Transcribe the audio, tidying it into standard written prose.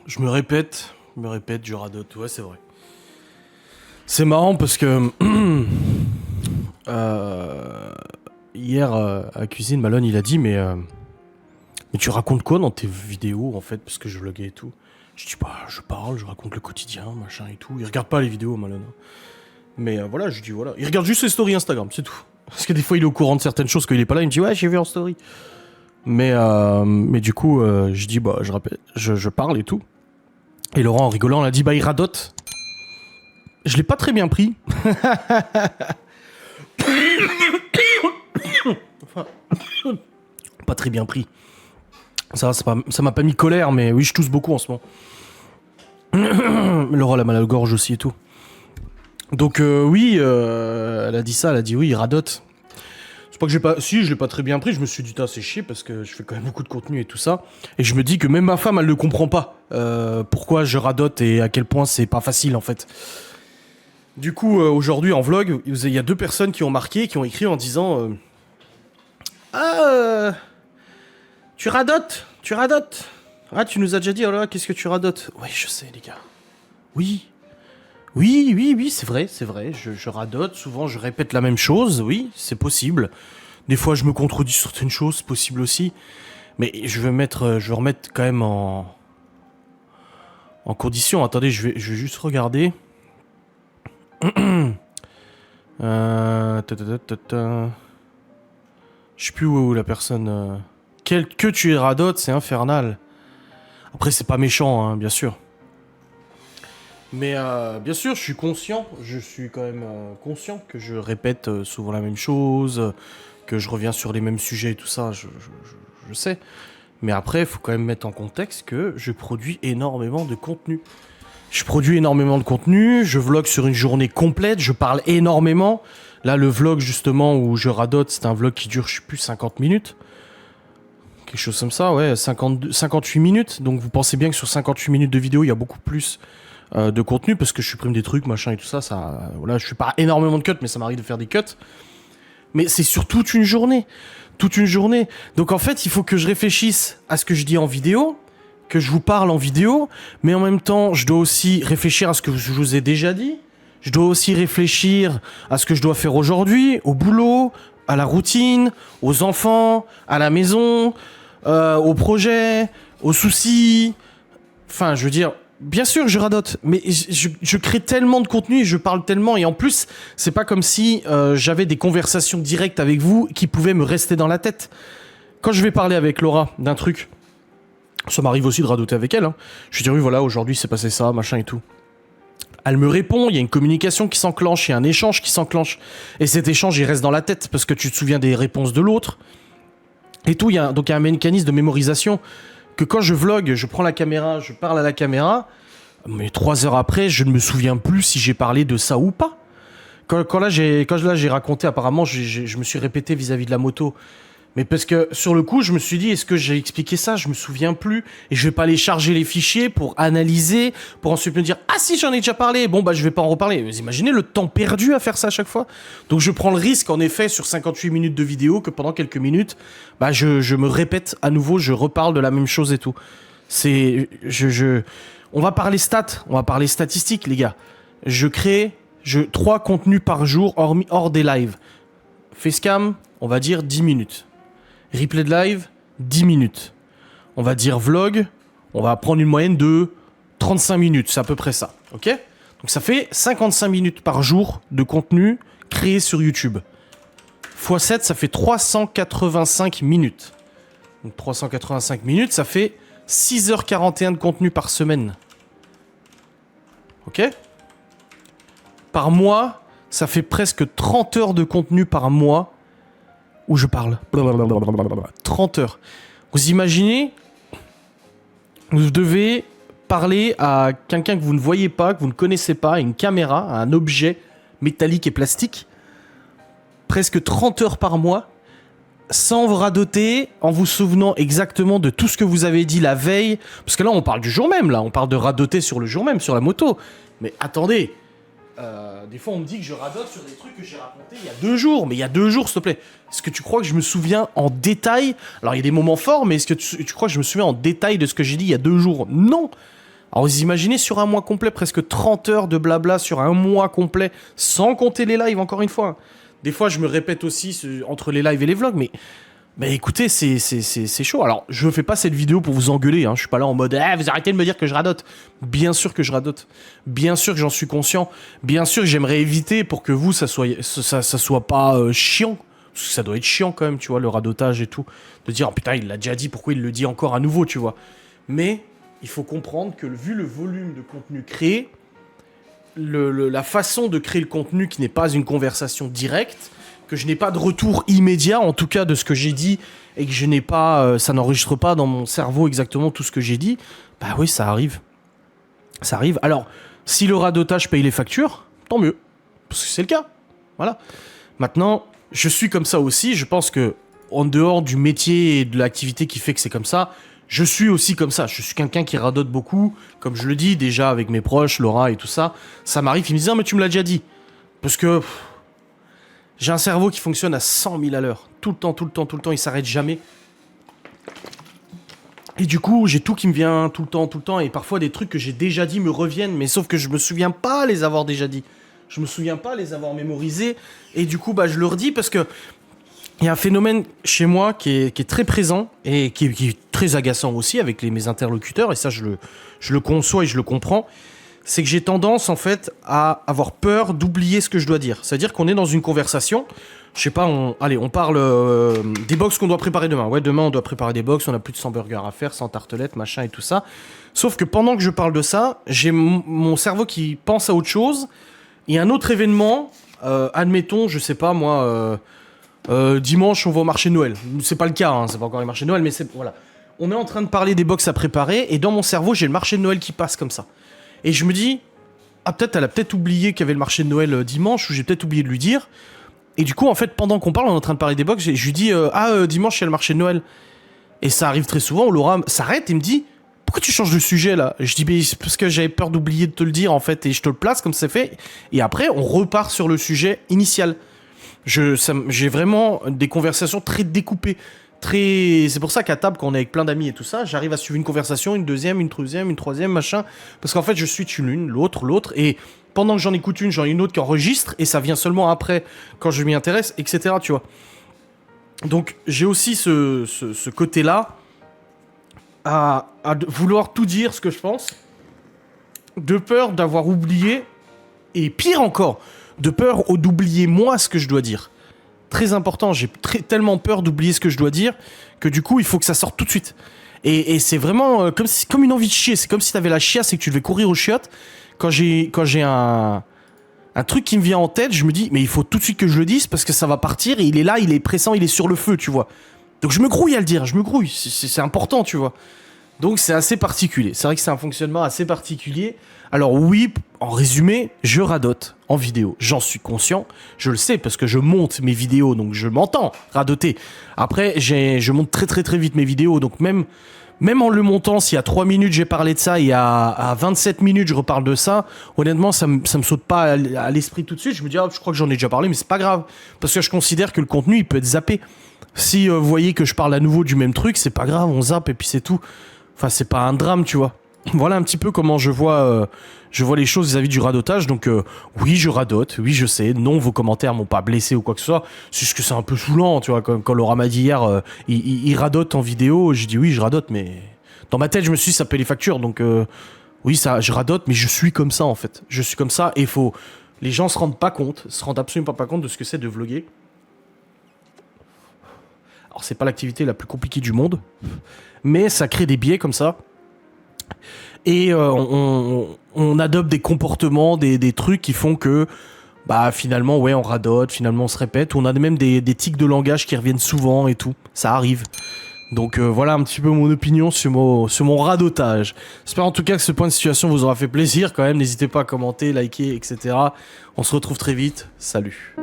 Je me répète, je radote, ouais, c'est vrai. C'est marrant parce que hier à la cuisine, Malone il a dit mais tu racontes quoi dans tes vidéos en fait parce que je vloguais et tout. Je dis bah je parle, je raconte le quotidien, machin et tout. Il regarde pas les vidéos Malone. Mais voilà, je dis voilà. Il regarde juste les stories Instagram, c'est tout. Parce que des fois il est au courant de certaines choses quand il est pas là, il me dit ouais j'ai vu en story. Mais du coup je dis bah je parle et tout. Et Laurent en rigolant l'a dit bah il radote. Je l'ai pas très bien pris. Enfin, pas très bien pris. Ça m'a pas mis colère, mais oui, je tousse beaucoup en ce moment. Laurent a mal à la gorge aussi et tout. Donc oui, elle a dit ça, elle a dit oui, il radote. C'est pas que j'ai pas... Si, je l'ai pas très bien pris, je me suis dit, c'est chier parce que je fais quand même beaucoup de contenu et tout ça. Et je me dis que même ma femme, elle ne comprend pas pourquoi je radote et à quel point c'est pas facile en fait. Du coup, aujourd'hui en vlog, il y a 2 personnes qui ont marqué, qui ont écrit en disant Ah, tu radotes, tu radotes. Ah, tu nous as déjà dit, oh là, qu'est-ce que tu radotes. Oui, je sais, les gars. Oui. Oui, c'est vrai. Je radote, souvent je répète la même chose, oui, c'est possible. Des fois, je me contredis sur certaines choses, c'est possible aussi. Mais je vais remettre quand même en condition. Attendez, je vais juste regarder. Je sais plus où la personne. Que tu radotes, c'est infernal. Après, c'est pas méchant, hein, bien sûr. Mais bien sûr, je suis conscient. Je suis quand même conscient que je répète souvent la même chose, que je reviens sur les mêmes sujets et tout ça. Je sais. Mais après, il faut quand même mettre en contexte que je produis énormément de contenu. Je produis énormément de contenu, je vlog sur une journée complète, je parle énormément. Là, le vlog, justement, où je radote, c'est un vlog qui dure, je sais plus, 50 minutes. Quelque chose comme ça, ouais, 58 minutes. Donc, vous pensez bien que sur 58 minutes de vidéo, il y a beaucoup plus de contenu, parce que je supprime des trucs, machin et tout ça. Voilà, je fais pas énormément de cuts, mais ça m'arrive de faire des cuts. Mais c'est sur toute une journée. Toute une journée. Donc, en fait, il faut que je réfléchisse à ce que je dis en vidéo, que je vous parle en vidéo, mais en même temps, je dois aussi réfléchir à ce que je vous ai déjà dit. Je dois aussi réfléchir à ce que je dois faire aujourd'hui, au boulot, à la routine, aux enfants, à la maison, aux projets, aux soucis. Enfin, je veux dire, bien sûr, je radote, mais je crée tellement de contenu et je parle tellement. Et en plus, c'est pas comme si j'avais des conversations directes avec vous qui pouvaient me rester dans la tête. Quand je vais parler avec Laura d'un truc, ça m'arrive aussi de radoter avec elle. Hein. Je lui dis oui, voilà, aujourd'hui c'est passé ça, machin et tout. Elle me répond, il y a une communication qui s'enclenche, il y a un échange qui s'enclenche. Et cet échange, il reste dans la tête parce que tu te souviens des réponses de l'autre. Et tout, donc il y a un mécanisme de mémorisation que quand je vlog, je prends la caméra, je parle à la caméra, mais 3 heures après, je ne me souviens plus si j'ai parlé de ça ou pas. Quand là, j'ai raconté, apparemment, je me suis répété vis-à-vis de la moto. Mais parce que sur le coup, je me suis dit, est-ce que j'ai expliqué ça? Je me souviens plus. Et je vais pas aller charger les fichiers pour analyser, pour ensuite me dire, ah si, j'en ai déjà parlé. Bon, bah, je vais pas en reparler. Vous imaginez le temps perdu à faire ça à chaque fois? Donc, je prends le risque, en effet, sur 58 minutes de vidéo, que pendant quelques minutes, bah, je me répète à nouveau, je reparle de la même chose et tout. On va parler stats, on va parler statistiques, les gars. Je crée 3 contenus par jour, hors des lives. Facecam, on va dire 10 minutes. Replay de live, 10 minutes. On va dire vlog, on va prendre une moyenne de 35 minutes, c'est à peu près ça, ok? Donc ça fait 55 minutes par jour de contenu créé sur YouTube. X 7, ça fait 385 minutes. Donc 385 minutes, ça fait 6h41 de contenu par semaine. Ok? Par mois, ça fait presque 30 heures de contenu par mois où je parle. 30 heures. Vous imaginez, vous devez parler à quelqu'un que vous ne voyez pas, que vous ne connaissez pas, à une caméra, à un objet métallique et plastique, presque 30 heures par mois, sans vous radoter, en vous souvenant exactement de tout ce que vous avez dit la veille. Parce que là, on parle du jour même, là. On parle de radoter sur le jour même, sur la moto. Mais attendez, des fois on me dit que je radote sur des trucs que j'ai racontés il y a 2 jours. Mais il y a 2 jours, s'il te plaît. Est-ce que tu crois que je me souviens en détail? Alors il y a des moments forts, mais est-ce que tu crois que je me souviens en détail de ce que j'ai dit il y a 2 jours? Non. Alors vous imaginez sur un mois complet, presque 30 heures de blabla sur un mois complet, sans compter les lives, encore une fois. Hein. Des fois, je me répète aussi entre les lives et les vlogs, mais écoutez, c'est chaud. Alors, je fais pas cette vidéo pour vous engueuler, hein. Je suis pas là en mode vous arrêtez de me dire que je radote. Bien sûr que je radote. Bien sûr que j'en suis conscient. Bien sûr que j'aimerais éviter pour que vous, ça soit pas chiant. Parce que ça doit être chiant quand même, tu vois, le radotage et tout. De dire, oh putain, il l'a déjà dit, pourquoi il le dit encore à nouveau, tu vois. Mais il faut comprendre que vu le volume de contenu créé, la façon de créer le contenu qui n'est pas une conversation directe, que je n'ai pas de retour immédiat, en tout cas de ce que j'ai dit, et que je n'ai pas, ça n'enregistre pas dans mon cerveau exactement tout ce que j'ai dit, bah oui, ça arrive. Ça arrive. Alors, si le radotage paye les factures, tant mieux. Parce que c'est le cas. Voilà. Maintenant, je suis comme ça aussi. Je pense que, en dehors du métier et de l'activité qui fait que c'est comme ça, je suis aussi comme ça. Je suis quelqu'un qui radote beaucoup. Comme je le dis déjà avec mes proches, Laura et tout ça. Ça m'arrive, ils me disent « Ah, mais tu me l'as déjà dit. » Parce que j'ai un cerveau qui fonctionne à 100 000 à l'heure. Tout le temps, tout le temps, tout le temps. Il s'arrête jamais. Et du coup, j'ai tout qui me vient tout le temps, tout le temps. Et parfois, des trucs que j'ai déjà dit me reviennent. Mais sauf que je me souviens pas les avoir déjà dit. Je me souviens pas les avoir mémorisés. Et du coup, bah, je le redis parce que il y a un phénomène chez moi qui est très présent et qui est très agaçant aussi avec mes interlocuteurs. Et ça, je le conçois et je le comprends. C'est que j'ai tendance, en fait, à avoir peur d'oublier ce que je dois dire. C'est-à-dire qu'on est dans une conversation. Je sais pas, on parle des box qu'on doit préparer demain. Ouais, demain, on doit préparer des box. On a plus de 100 burgers à faire, 100 tartelettes, machin et tout ça. Sauf que pendant que je parle de ça, j'ai mon cerveau qui pense à autre chose. Il y a un autre événement, admettons, je sais pas moi, dimanche on va au marché de Noël. C'est pas le cas, hein, c'est pas encore le marché de Noël, mais c'est voilà. On est en train de parler des box à préparer et dans mon cerveau j'ai le marché de Noël qui passe comme ça. Et je me dis, ah peut-être elle a peut-être oublié qu'il y avait le marché de Noël dimanche ou j'ai peut-être oublié de lui dire. Et du coup en fait pendant qu'on parle on est en train de parler des box, je lui dis dimanche il y a le marché de Noël. Et ça arrive très souvent où Laura s'arrête et me dit pourquoi tu changes de sujet là? Je dis, c'est parce que j'avais peur d'oublier de te le dire en fait, et je te le place comme c'est fait. Et après, on repart sur le sujet initial. J'ai vraiment des conversations très découpées. C'est pour ça qu'à table, quand on est avec plein d'amis et tout ça, j'arrive à suivre une conversation, une deuxième, une troisième, machin. Parce qu'en fait, je switch l'une, l'autre. Et pendant que j'en écoute une, j'en ai une autre qui enregistre, et ça vient seulement après, quand je m'y intéresse, etc. Tu vois. Donc, j'ai aussi ce côté-là. À vouloir tout dire ce que je pense, de peur d'avoir oublié, et pire encore, de peur d'oublier moi ce que je dois dire. Très important, j'ai tellement peur d'oublier ce que je dois dire, que du coup il faut que ça sorte tout de suite. Et c'est vraiment comme une envie de chier, c'est comme si t'avais la chiasse et que tu devais courir aux chiottes. Quand j'ai un truc qui me vient en tête, je me dis, mais il faut tout de suite que je le dise, parce que ça va partir, et il est là, il est pressant, il est sur le feu, tu vois. Donc je me grouille à le dire, c'est important, tu vois. Donc c'est assez particulier, c'est vrai que c'est un fonctionnement assez particulier. Alors oui, en résumé, je radote en vidéo, j'en suis conscient, je le sais parce que je monte mes vidéos, donc je m'entends radoter. Après, je monte très très très vite mes vidéos, donc même en le montant, s'il y a 3 minutes j'ai parlé de ça, et à 27 minutes je reparle de ça, honnêtement ça me saute pas à l'esprit tout de suite, je me dis je crois que j'en ai déjà parlé, mais c'est pas grave, parce que je considère que le contenu il peut être zappé. Si vous voyez que je parle à nouveau du même truc, c'est pas grave, on zappe et puis c'est tout. Enfin, c'est pas un drame, tu vois. Voilà un petit peu comment je vois les choses vis-à-vis du radotage. Donc, oui, je radote. Oui, je sais. Non, vos commentaires m'ont pas blessé ou quoi que ce soit. C'est juste que c'est un peu saoulant, tu vois. Quand Laura m'a dit hier, il radote en vidéo. J'ai dit oui, je radote, mais dans ma tête, je me suis dit, ça paie les factures. Donc, oui, je radote, mais je suis comme ça, en fait. Je suis comme ça et les gens se rendent absolument pas compte de ce que c'est de vlogger. Alors, c'est pas l'activité la plus compliquée du monde, mais ça crée des biais comme ça. Et on adopte des comportements, des trucs qui font que, bah, finalement, ouais, on radote, finalement, on se répète. On a même des tics de langage qui reviennent souvent et tout. Ça arrive. Donc, voilà un petit peu mon opinion sur mon radotage. J'espère en tout cas que ce point de situation vous aura fait plaisir quand même. N'hésitez pas à commenter, liker, etc. On se retrouve très vite. Salut.